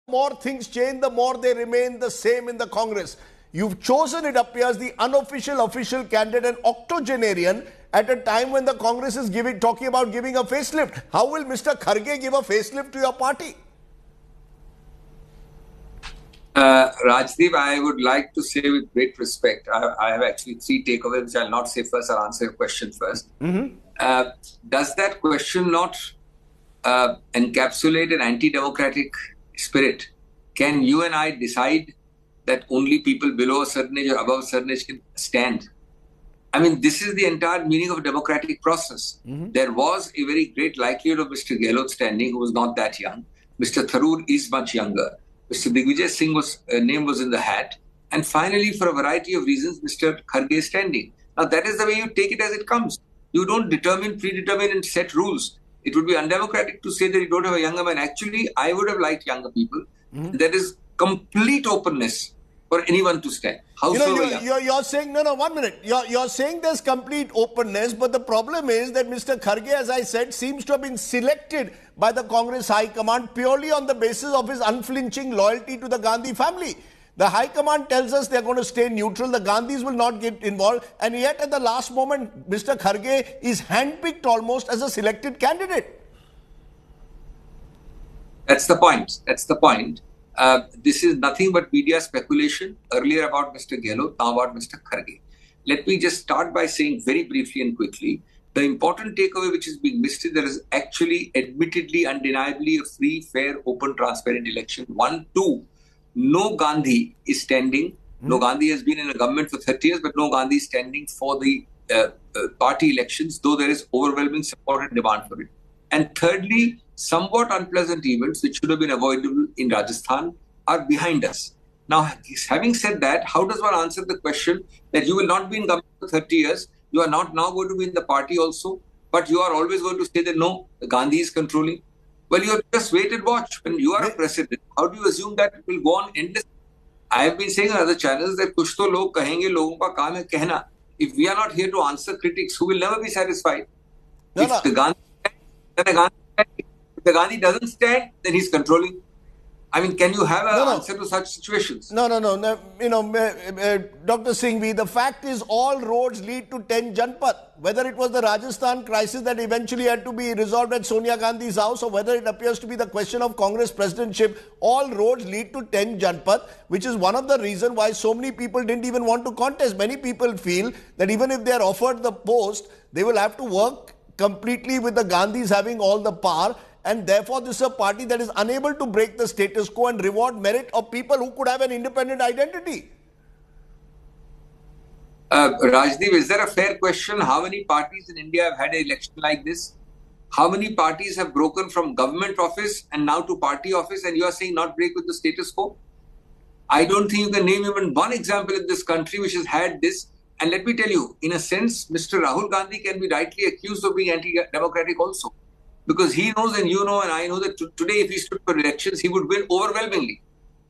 more things change, the more they remain the same in the Congress. You've chosen, it appears, the unofficial official candidate, an octogenarian, at a time when the Congress is talking about giving a facelift. How will Mr. Kharge give a facelift to your party? Rajdeep, I would like to say with great respect, I have actually three takeaways, which I'll not say first. I'll answer your question first. Does that question not encapsulate an anti-democratic spirit? Can you and I decide that only people below a certain age or above a certain age can stand? I mean, this is the entire meaning of a democratic process. There was a very great likelihood of Mr. Gehlot standing, who was not that young. Mr. Tharoor is much younger. Mr. Digvijay Singh's name was in the hat. And finally, for a variety of reasons, Mr. Kharge is standing. Now, that is the way you take it as it comes. You don't predetermine and set rules. It would be undemocratic to say that you don't have a younger man. Actually, I would have liked younger people. There is complete openness for anyone to stand. You're saying, no, 1 minute. You're saying there's complete openness, but the problem is that Mr. Kharge, as I said, seems to have been selected by the Congress High Command purely on the basis of his unflinching loyalty to the Gandhi family. The High Command tells us they're going to stay neutral, the Gandhis will not get involved, and yet at the last moment, Mr. Kharge is handpicked almost as a selected candidate. That's the point. That's the point. This is nothing but media speculation, earlier about Mr. Gehlot, now about Mr. Kharge. Let me just start by saying very briefly and quickly, the important takeaway which is being missed is there is actually admittedly, undeniably a free, fair, open, transparent election. 1, 2, no Gandhi is standing. No Gandhi has been in a government for 30 years, but no Gandhi is standing for the party elections, though there is overwhelming support and demand for it. And thirdly, somewhat unpleasant events which should have been avoidable in Rajasthan are behind us. Now, having said that, how does one answer the question that you will not be in government for 30 years, you are not now going to be in the party also, but you are always going to say that no, Gandhi is controlling? Well, you have just wait and watch. When you are a president, how do you assume that it will go on endlessly? I have been saying on other channels that kuch to log kahenge, logon ka kaam hai kehna. If we are not here to answer critics, who will never be satisfied. If the Gandhi stands, then the Gandhi stands. If the Gandhi doesn't stand, then he's controlling. I mean, can you have an answer to such situations? No. Dr. Singhvi, the fact is all roads lead to 10 Janpath. Whether it was the Rajasthan crisis that eventually had to be resolved at Sonia Gandhi's house, or whether it appears to be the question of Congress presidentship, all roads lead to 10 Janpath, which is one of the reasons why so many people didn't even want to contest. Many people feel that even if they are offered the post, they will have to work completely with the Gandhis having all the power. And therefore, this is a party that is unable to break the status quo and reward merit of people who could have an independent identity. Rajdeep, is there a fair question? How many parties in India have had an election like this? How many parties have broken from government office and now to party office, and you are saying not break with the status quo? I don't think you can name even one example in this country which has had this. And let me tell you, in a sense, Mr. Rahul Gandhi can be rightly accused of being anti-democratic also. Because he knows and you know and I know that today if he stood for elections, he would win overwhelmingly.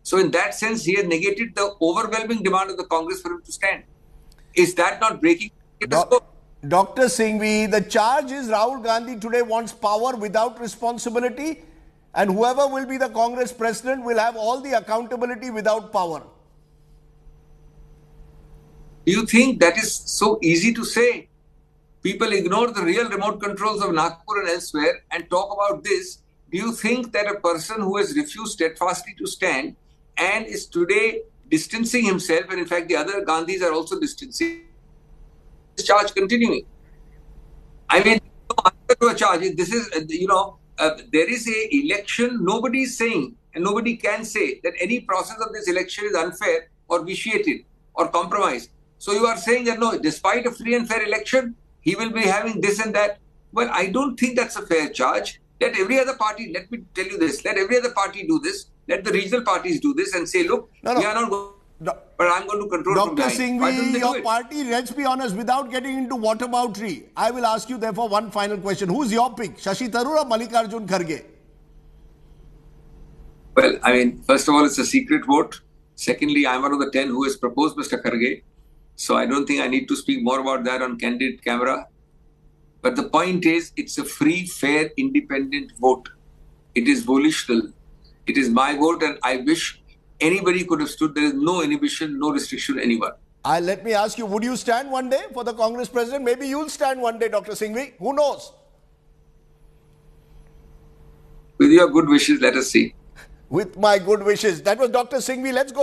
So in that sense, he has negated the overwhelming demand of the Congress for him to stand. Is that not breaking? Dr. Singhvi, the charge is Rahul Gandhi today wants power without responsibility, and whoever will be the Congress president will have all the accountability without power. Do you think that is so easy to say? People ignore the real remote controls of Nagpur and elsewhere and talk about this. Do you think that a person who has refused steadfastly to stand and is today distancing himself, and in fact the other Gandhis are also distancing, this charge continuing? I mean, no answer to a charge. This is, there is a election. Nobody is saying and nobody can say that any process of this election is unfair or vitiated or compromised. So you are saying that no, despite a free and fair election, he will be having this and that. Well, I don't think that's a fair charge. Let every other party, let me tell you this, let every other party do this. Let the regional parties do this and say, look, we are not going, but I'm going to control from behind. Dr. Singhvi, your party, let's be honest, without getting into whataboutery, I will ask you therefore one final question. Who's your pick, Shashi Tharoor or Mallikarjun Kharge? Well, I mean, first of all, it's a secret vote. Secondly, I'm one of the 10 who has proposed Mr. Kharge. So I don't think I need to speak more about that on candid camera. But the point is, it's a free, fair, independent vote. It is volitional. It is my vote, and I wish anybody could have stood. There is no inhibition, no restriction to anyone. Let me ask you, would you stand one day for the Congress president? Maybe you'll stand one day, Dr. Singhvi. Who knows? With your good wishes, let us see. With my good wishes. That was Dr. Singhvi. Let's go.